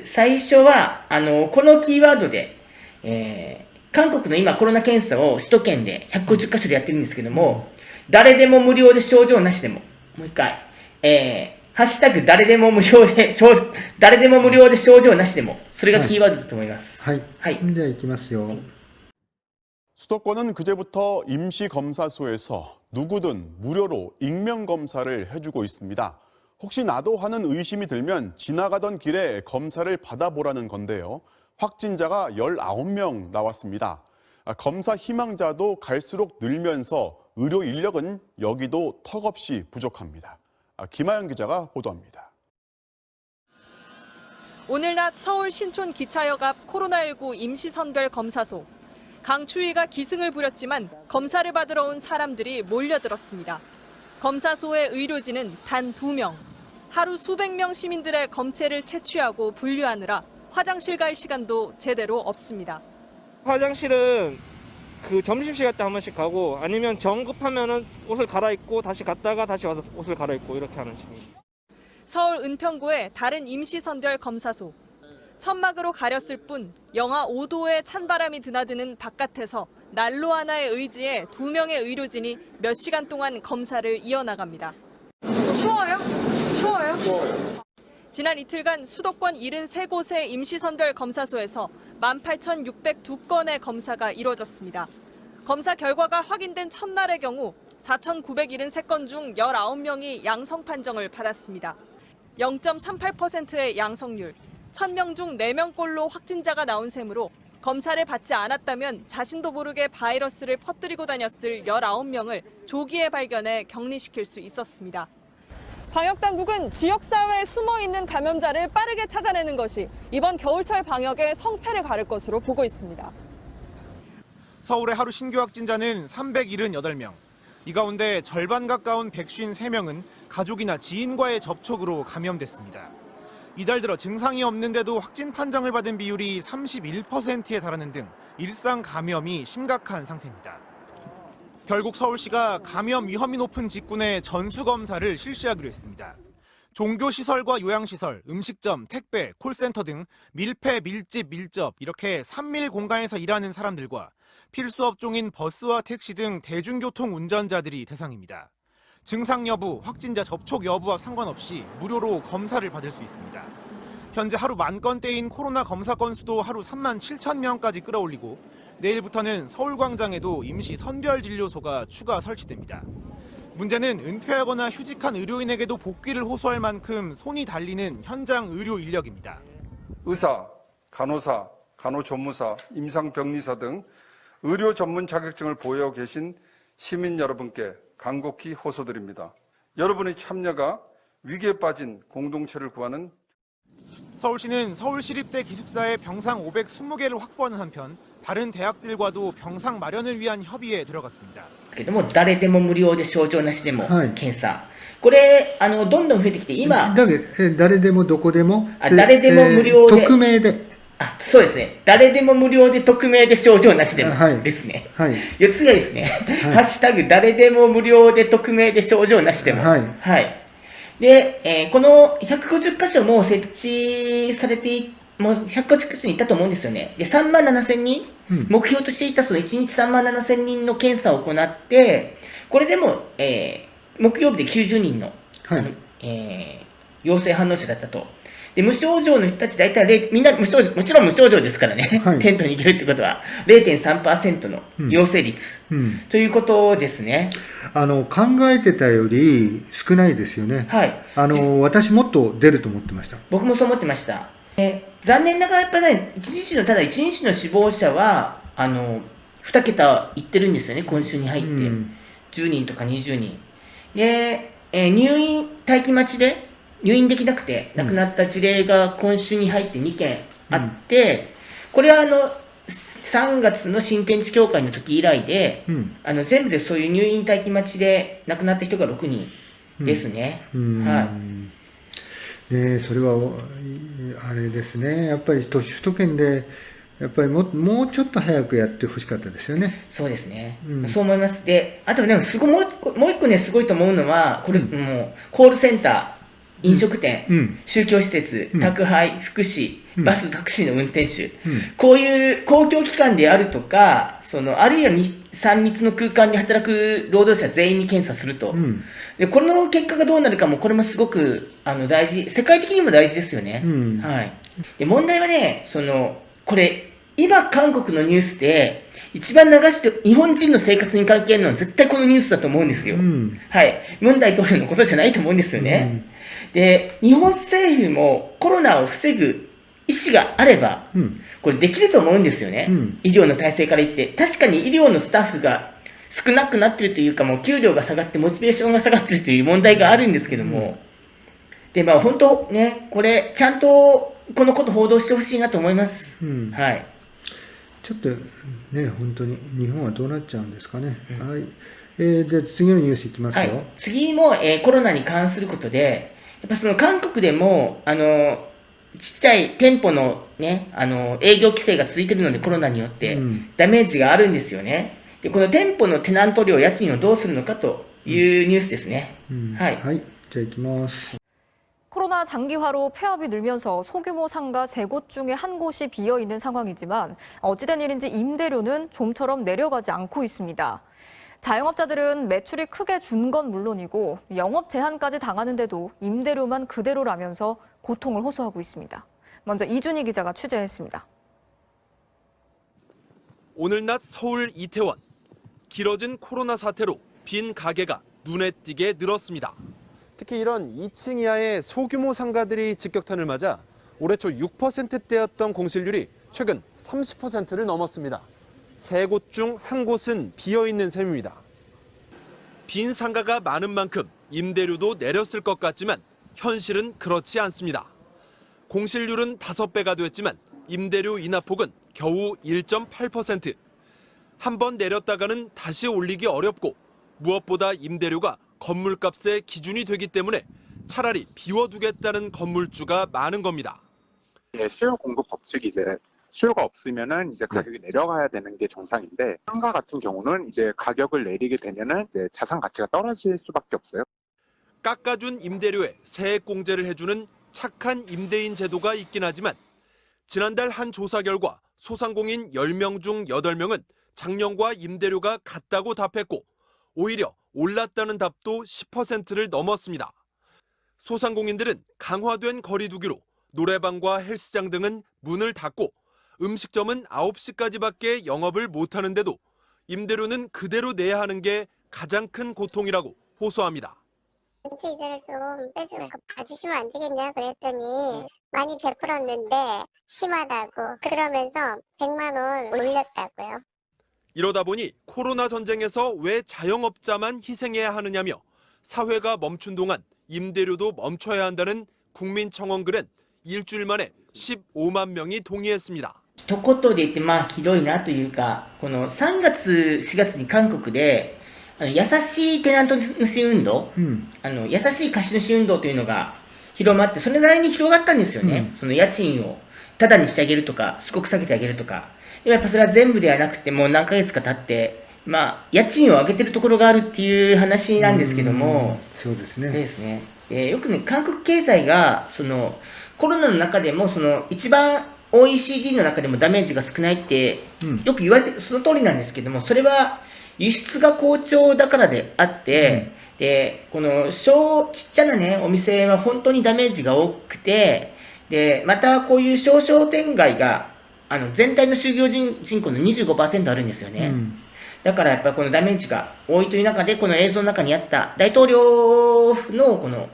最初は、このキーワードで、韓国の今コロナ検査を首都圏で150カ所でやってるんですけども、誰でも無料で症状なしでも、もう一回、ハッシュタグ誰でも無料で症状なしでも、それがキーワードだと思います。はい。はい。じゃあ行きますよ。 수도권은 그제부터 임시검사소에서 누구든 무료로 익명검사를 해주고 있습니다. 혹시 나도 하는 의심이 들면 지나가던 길에 검사를 받아보라는 건데요. 확진자가 19명 나왔습니다. 검사 희망자도 갈수록 늘면서 의료 인력은 여기도 턱없이 부족합니다. 김하영 기자가 보도합니다. 오늘 낮 서울 신촌 기차역 앞 코로나19 임시선별검사소. 강추위가 기승을 부렸지만 검사를 받으러 온 사람들이 몰려들었습니다. 검사소의 의료진은 단 2명. 하루 수백 명 시민들의 검체를 채취하고 분류하느라 화장실 갈 시간도 제대로 없습니다. 화장실은 그 점심시간 때 한 번씩 가고 아니면 정급하면은 옷을 갈아입고 다시 갔다가 다시 와서 옷을 갈아입고 이렇게 하는 식입니다. 서울 은평구의 다른 임시선별 검사소. 천막으로 가렸을 뿐 영하 5도의 찬바람이 드나드는 바깥에서 난로 하나의 의지에 2명의 의료진이 몇 시간 동안 검사를 이어나갑니다. 추워요? 추워요? 지난 이틀간 수도권 73곳의 임시선별 검사소에서 18,602건의 검사가 이루어졌습니다. 검사 결과가 확인된 첫날의 경우 4,973건 중 19명이 양성 판정을 받았습니다. 0.38%의 양성률, 1,000명 중 4명꼴로 확진자가 나온 셈으로 검사를 받지 않았다면 자신도 모르게 바이러스를 퍼뜨리고 다녔을 19명을 조기에 발견해 격리시킬 수 있었습니다. 방역당국은 지역사회에 숨어있는 감염자를 빠르게 찾아내는 것이 이번 겨울철 방역의 성패를 가를 것으로 보고 있습니다. 서울의 하루 신규 확진자는 378명. 이 가운데 절반 가까운 153명은 가족이나 지인과의 접촉으로 감염됐습니다. 이달 들어 증상이 없는데도 확진 판정을 받은 비율이 31%에 달하는 등 일상 감염이 심각한 상태입니다. 결국 서울시가 감염 위험이 높은 직군의 전수검사를 실시하기로 했습니다. 종교시설과 요양시설, 음식점, 택배, 콜센터 등 밀폐, 밀집, 밀접 이렇게 3밀 공간에서 일하는 사람들과 필수 업종인 버스와 택시 등 대중교통 운전자들이 대상입니다. 증상 여부, 확진자 접촉 여부와 상관없이 무료로 검사를 받을 수 있습니다. 현재 하루 10,000건대인 코로나 검사 건수도 하루 37,000명까지 끌어올리고 내일부터는 서울광장에도 임시 선별진료소가 추가 설치됩니다. 문제는 은퇴하거나 휴직한 의료인에게도 복귀를 호소할 만큼 손이 달리는 현장 의료 인력입니다. 의사, 간호사, 간호조무사, 임상병리사 등 의료 전문 자격증을 보유하고 계신 시민 여러분께 간곡히 호소드립니다. 여러분의 참여가 위기에 빠진 공동체를 구하는 서울시는 서울시립대 기숙사에 병상 520개를 확보하는 한편 다른 대학들과도 병상 마련을 위한 협의에 들어갔습니다. けども誰でも無料で症状なしでも検査、これどんどん増えてきて今だけど誰でもどこでも誰でも無料で匿名でそうですね。誰でも無料で匿名で症状なしでもですね。はい。4つがですね、ハッシュタグ誰でも無料で匿名で症状なしでも。はい。で、この150箇所も設置されて、もう150箇所に行ったと思うんですよね。で、37,000人、目標としていたその1日37,000人の検査を行って、これでも、木曜日で90人の、陽性反応者だったと。で無症状の人たち大体みんなもちろん無症状ですからね、テントに行けるってことは 0.3% の陽性率、ということですね。考えてたより少ないですよね。はい。私もっと出ると思ってました。僕もそう思ってました。残念ながらやっぱね、ただ1日の死亡者は2桁いってるんですよね、今週に入って、10人とか20人で、入院待機待ちで入院できなくて亡くなった事例が今週に入って2件あって、これは3月の新天地協会の時以来で、全部でそういう入院待機待ちで亡くなった人が6人ですね。はい。で、それはあれですね。やっぱり首都圏でやっぱりもうちょっと早くやってほしかったですよね。そうですね。そう思います。で、あとね、もう一個ねすごいと思うのはこれ、もうコールセンター。飲食店、宗教施設、宅配、福祉、バス、タクシーの運転手、こういう公共機関であるとか、あるいは3密の空間で働く労働者全員に検査すると。で、この結果がどうなるかも、これもすごく、大事、世界的にも大事ですよね。はい。で、問題はね、これ、今韓国のニュースで、一番流して、日本人の生活に関係あるのは絶対このニュースだと思うんですよ。はい。文大統領のことじゃないと思うんですよね。で、日本政府もコロナを防ぐ意思があれば、これできると思うんですよね。医療の体制から言って。確かに医療のスタッフが少なくなってるというか、もう給料が下がってモチベーションが下がってるという問題があるんですけども。で、まあ本当ね、これ、ちゃんとこのこと報道してほしいなと思います。はい。ちょっとね、本当に日本はどうなっちゃうんですかね。はい。で、次のニュースいきますよ。はい、次も、コロナに関することで、やっぱ韓国でも、ちっちゃい店舗のね、営業規制が続いているので、コロナによって、ダメージがあるんですよね。で、この店舗のテナント料、家賃をどうするのかというニュースですね。はい。はい。じゃあ行きます。 코로나 장기화로 폐업이 늘면서 소규모 상가 3곳 중에 한 곳이 비어있는 상황이지만 어찌된 일인지 임대료는 좀처럼 내려가지 않고 있습니다. 자영업자들은 매출이 크게 준 건 물론이고 영업 제한까지 당하는데도 임대료만 그대로라면서 고통을 호소하고 있습니다. 먼저 이준희 기자가 취재했습니다. 오늘 낮 서울 이태원. 길어진 코로나 사태로 빈 가게가 눈에 띄게 늘었습니다. 특히 이런 2층 이하의 소규모 상가들이 직격탄을 맞아 올해 초 6%대였던 공실률이 최근 30%를 넘었습니다. 3곳 중 한 곳은 비어있는 셈입니다. 빈 상가가 많은 만큼 임대료도 내렸을 것 같지만 현실은 그렇지 않습니다. 공실률은 5배가 됐지만 임대료 인하폭은 겨우 1.8%. 한 번 내렸다가는 다시 올리기 어렵고 무엇보다 임대료가 건물값의 기준이 되기 때문에 차라리 비워두겠다는 건물주가 많은 겁니다. 수요 공급 법칙이 이제 수요가 없으면은 이제 가격이 내려가야 되는 게 정상인데 상가 같은 경우는 이제 가격을 내리게 되면은 이제 자산 가치가 떨어질 수밖에 없어요. 깎아준 임대료에 세액 공제를 해주는 착한 임대인 제도가 있긴 하지만 지난달 한 조사 결과 소상공인 10명 중 8명은 작년과 임대료가 같다고 답했고 오히려 올랐다는 답도 10%를 넘었습니다. 소상공인들은 강화된 거리두기로 노래방과 헬스장 등은 문을 닫고 음식점은 9시까지밖에 영업을 못하는데도 임대료는 그대로 내야 하는 게 가장 큰 고통이라고 호소합니다. 전체 이자를 좀 빼주고 봐주시면 안 되겠냐 그랬더니 많이 베풀었는데 심하다고 그러면서 100만 원 올렸다고요. 이러다 보니 코로나 전쟁에서 왜 자영업자만 희생해야 하느냐며 사회가 멈춘 동안 임대료도 멈춰야 한다는 국민청원 글엔 일주일 만에 15만 명이 동의했습니다. 一言で言って、まあ、ひどいなというか、この3月、4月に韓国で、優しいテナント主運動、優しい貸主運動というのが広まって、それなりに広がったんですよね。その家賃をタダにしてあげるとか、すごく下げてあげるとか。でもやっぱそれは全部ではなくて、もう何ヶ月か経って、まあ、家賃を上げてるところがあるっていう話なんですけども、そうですね。ですね。よくね、韓国経済が、コロナの中でも、一番 OECD の中でもダメージが少ないって、よく言われて、その通りなんですけども、それは輸出が好調だからであって、で、このちっちゃなね、お店は本当にダメージが多くて、で、またこういう小商店街が、全体の就業人口の 25% あるんですよね。だからやっぱりこのダメージが多いという中で、この映像の中にあった大統領府のこの、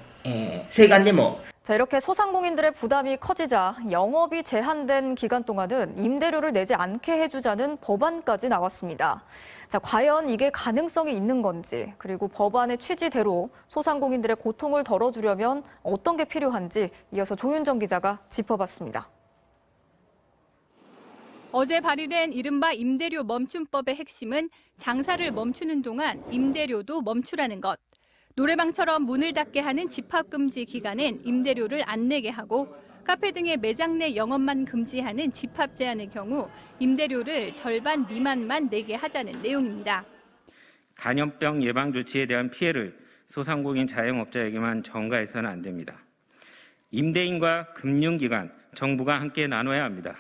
請願でも 자, 이렇게 소상공인들의 부담이 커지자 영업이 제한된 기간 동안은 임대료를 내지 않게 해주자는 법안까지 나왔습니다. 자, 과연 이게 가능성이 있는 건지, 그리고 법안의 취지대로 소상공인들의 고통을 덜어주려면 어떤 게 필요한지 이어서 조윤정 기자가 짚어봤습니다. 어제 발의된 이른바 임대료 멈춤법의 핵심은 장사를 멈추는 동안 임대료도 멈추라는 것. 노래방처럼 문을 닫게 하는 집합금지 기간엔 임대료를 안 내게 하고 카페 등의 매장 내 영업만 금지하는 집합 제한의 경우 임대료를 절반 미만만 내게 하자는 내용입니다. 감염병 예방 조치에 대한 피해를 소상공인 자영업자에게만 전가해서는 안 됩니다. 임대인과 금융기관, 정부가 함께 나눠야 합니다.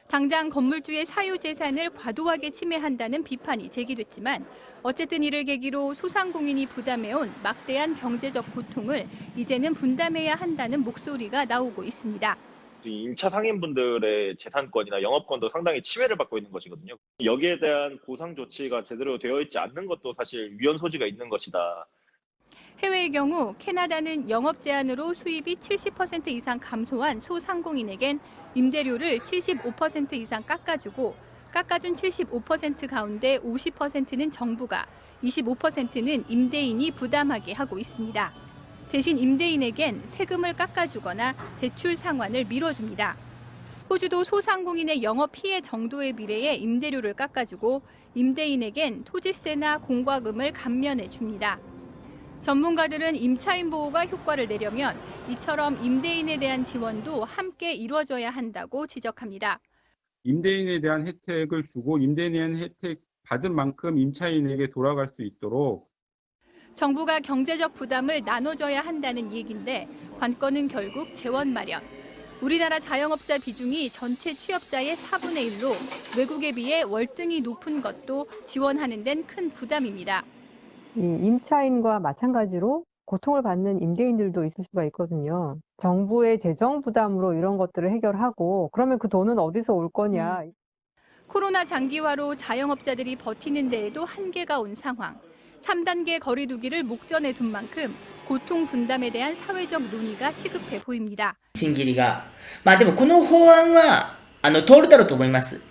당장 건물주의 사유재산을 과도하게 침해한다는 비판이 제기됐지만 어쨌든 이를 계기로 소상공인이 부담해온 막대한 경제적 고통을 이제는 분담해야 한다는 목소리가 나오고 있습니다. 임차 상인분들의 재산권이나 영업권도 상당히 침해를 받고 있는 것이거든요. 여기에 대한 보상 조치가 제대로 되어 있지 않는 것도 사실 위헌 소지가 있는 것이다. 해외의 경우 캐나다는 영업 제한으로 수입이 70% 이상 감소한 소상공인에겐 임대료를 75% 이상 깎아주고 깎아준 75% 가운데 50%는 정부가, 25%는 임대인이 부담하게 하고 있습니다. 대신 임대인에겐 세금을 깎아주거나 대출 상환을 미뤄줍니다. 호주도 소상공인의 영업 피해 정도에 비례해 임대료를 깎아주고 임대인에겐 토지세나 공과금을 감면해 줍니다. 전문가들은 임차인 보호가 효과를 내려면 이처럼 임대인에 대한 지원도 함께 이루어져야 한다고 지적합니다. 임대인에 대한 혜택을 주고 임대인에 대한 혜택 받은 만큼 임차인에게 돌아갈 수 있도록 정부가 경제적 부담을 나눠줘야 한다는 얘기인데 관건은 결국 재원 마련. 우리나라 자영업자 비중이 전체 취업자의 4분의 1로 외국에 비해 월등히 높은 것도 지원하는 데는 큰 부담입니다. 이 임차인과 마찬가지로 고통을 받는 임대인들도 있을 수가 있거든요. 정부의 재정 부담으로 이런 것들을 해결하고 그러면 그 돈은 어디서 올 거냐. 코로나 장기화로 자영업자들이 버티는 데에도 한계가 온 상황. 3단계 거리두기를 목전에 둔 만큼 고통 분담에 대한 사회적 논의가 시급해 보입니다. 審議が、でもこの法案は通るだろうと思います。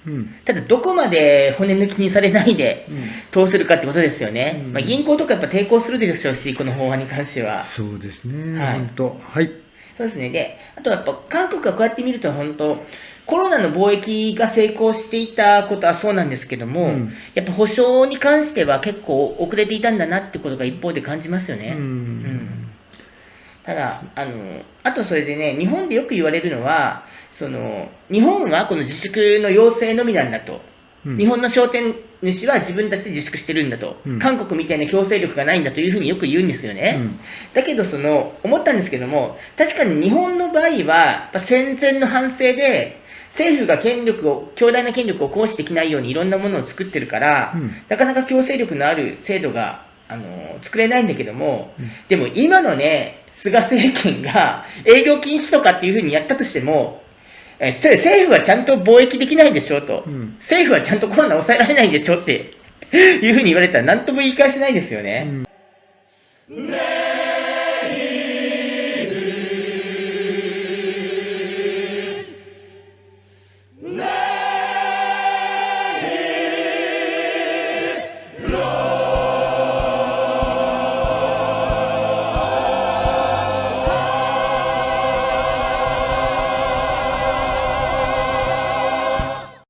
ただどこまで骨抜きにされないで通するかってことですよね。銀行とかやっぱ抵抗するでしょうし、この法案に関しては。そうですね。本当。はい。そうですね。で、あとやっぱ韓国がこうやって見ると本当コロナの貿易が成功していたことはそうなんですけども、やっぱ保証に関しては結構遅れていたんだなってことが一方で感じますよね。ただ、あとそれでね、日本でよく言われるのは、日本はこの自粛の要請のみなんだと。日本の商店主は自分たちで自粛してるんだと。韓国みたいな強制力がないんだというふうによく言うんですよね。だけど思ったんですけども、確かに日本の場合は、やっぱ戦前の反省で、政府が強大な権力を行使できないようにいろんなものを作ってるから、なかなか強制力のある制度が、作れないんだけども、でも今のね、菅政権が営業禁止とかっていうふうにやったとしても、政府はちゃんと貿易できないでしょと、政府はちゃんとコロナ抑えられないでしょっていうふうに言われたら何とも言い返せないですよね。